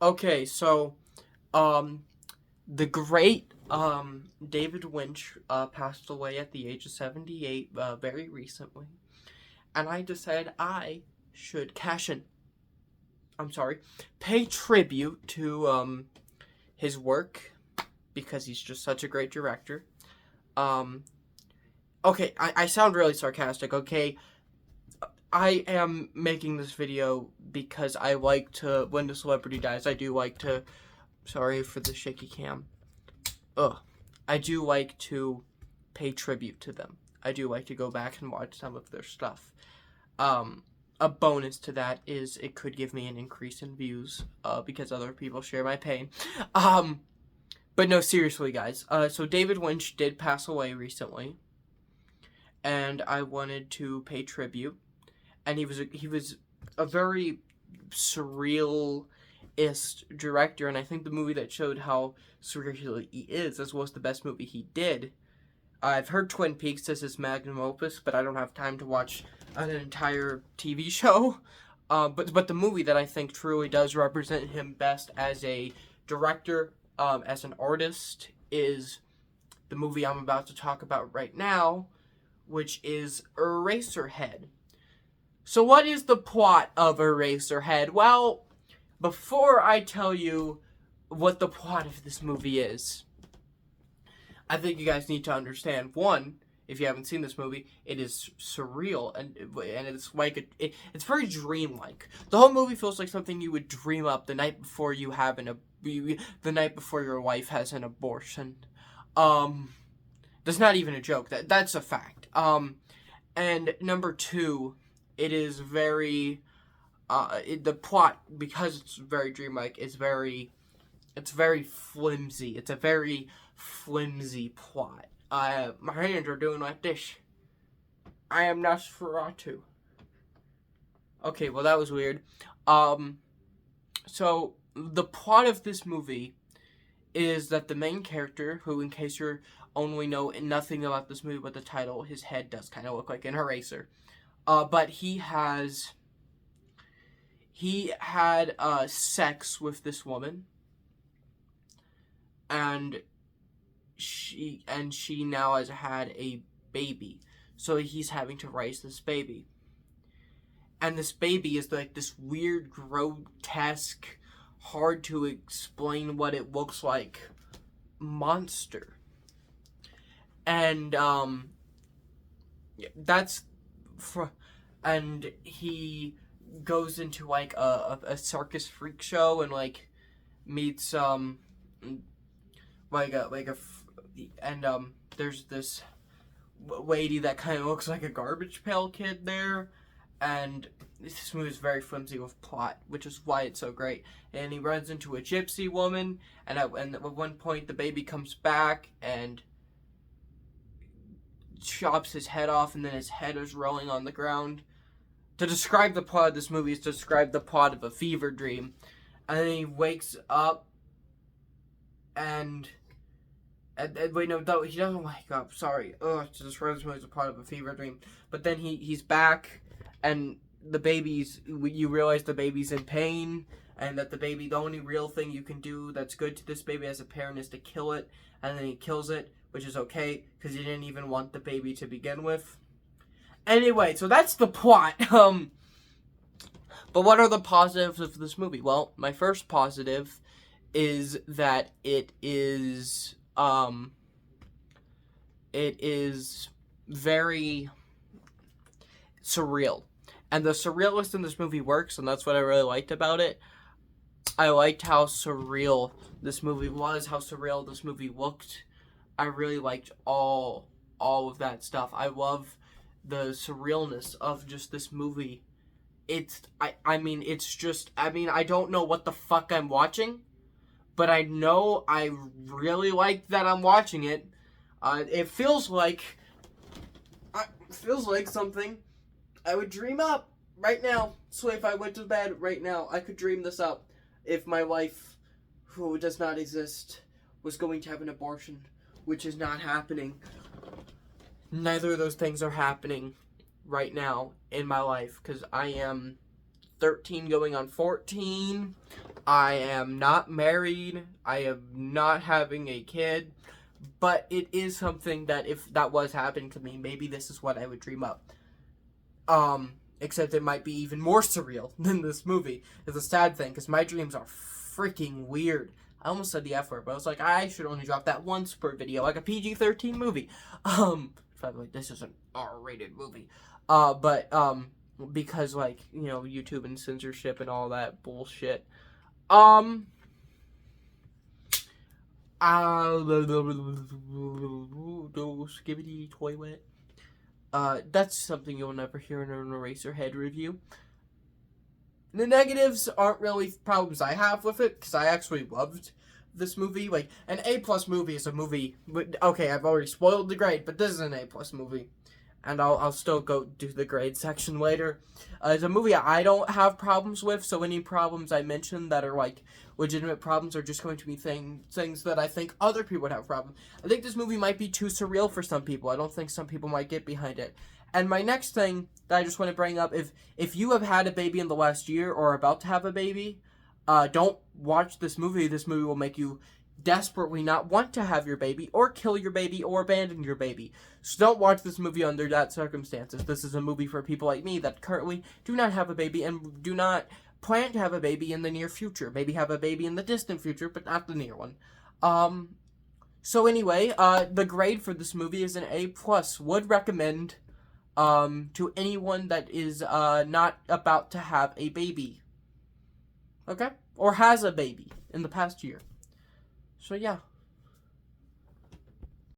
Okay, so, um, the great, David Lynch, passed away at the age of 78, very recently. And I decided I should I'm sorry, pay tribute to, his work, because he's just such a great director. Um, okay, I sound really sarcastic, okay? I am making this video because I like to, when the celebrity dies, I do like to, sorry for the shaky cam. Ugh. I do like to pay tribute to them. I do like to go back and watch some of their stuff. Um, a bonus to that is it could give me an increase in views, because other people share my pain. Um, but no, seriously, guys. So David Lynch did pass away recently, and I wanted to pay tribute. And he was a very surrealist director, and I think the movie that showed how surreal he is, as well as the best movie he did. I've heard Twin Peaks as his magnum opus, but I don't have time to watch an entire TV show. But the movie that I think truly does represent him best as a director, as an artist, is the movie I'm about to talk about right now, which is Eraserhead. So what is the plot of Eraserhead? Well, before I tell you what the plot of this movie is, I think you guys need to understand, one, if you haven't seen this movie, it is surreal, and it's like it's very dreamlike. The whole movie feels like something you would dream up the night before you have the night before your wife has an abortion. Um, that's not even a joke. That's a fact. And number two, it is very the plot, because it's very dreamlike, it's very flimsy. It's a very flimsy plot. My hands are doing like this. I am Nosferatu. Okay, well that was weird. So the plot of this movie is that the main character, who, in case you're only know nothing about this movie but the title, his head does kind of look like an eraser. But he had sex with this woman, and she now has had a baby. So he's having to raise this baby. And this baby is like this weird, grotesque, hard to explain what it looks like monster. And that's for and he goes into like a circus freak show, and like meets like a and there's this lady that kind of looks like a Garbage Pail Kid there, and this movie is very flimsy with plot, which is why it's so great. And he runs into a gypsy woman, and at one point the baby comes back and chops his head off, and then his head is rolling on the ground. To describe the plot of this movie is to describe the plot of a fever dream. And then he wakes up, and wait, no, he doesn't wake up. Sorry. To describe this movie as a plot of a fever dream. But then he's back, and you realize the baby's in pain, and that the only real thing you can do that's good to this baby as a parent is to kill it, and then he kills it, which is okay, because he didn't even want the baby to begin with. Anyway, so that's the plot. But what are the positives of this movie? Well, my first positive is that it is very surreal. And the surrealist in this movie works, and that's what I really liked about it. I liked how surreal this movie was, how surreal this movie looked. I really liked all of that stuff. I love the surrealness of just this movie. I don't know what the fuck I'm watching, but I know I really like that I'm watching it. It feels like something I would dream up right now. So if I went to bed right now, I could dream this up. If my wife, who does not exist, was going to have an abortion, which is not happening. Neither of those things are happening right now in my life, because I am 13 going on 14. I am not married. I am not having a kid. But it is something that if that was happening to me, maybe this is what I would dream up. Except it might be even more surreal than this movie. It's a sad thing, because my dreams are freaking weird. I almost said the F word, but I was like, I should only drop that once per video, like a PG-13 movie. By the way, this is an R-rated movie. Because, like, you know, YouTube and censorship and all that bullshit. Skibbity toilet. That's something you'll never hear in an Eraserhead review. The negatives aren't really problems I have with it, because I actually loved this movie. Like, an A+ movie is a movie, but, okay, I've already spoiled the grade, but this is an A+ movie. And I'll still go do the grade section later. It's a movie I don't have problems with, so any problems I mention that are, like, legitimate problems are just going to be things that I think other people would have problems. I think this movie might be too surreal for some people. I don't think some people might get behind it. And my next thing that I just want to bring up, if you have had a baby in the last year or are about to have a baby, don't watch this movie. This movie will make you desperately not want to have your baby, or kill your baby, or abandon your baby. So don't watch this movie under that circumstances. This is a movie for people like me that currently do not have a baby and do not plan to have a baby in the near future. Maybe have a baby in the distant future, but not the near one. So anyway, the grade for this movie is an A+. Would recommend to anyone that is not about to have a baby. Okay? Or has a baby in the past year. So yeah.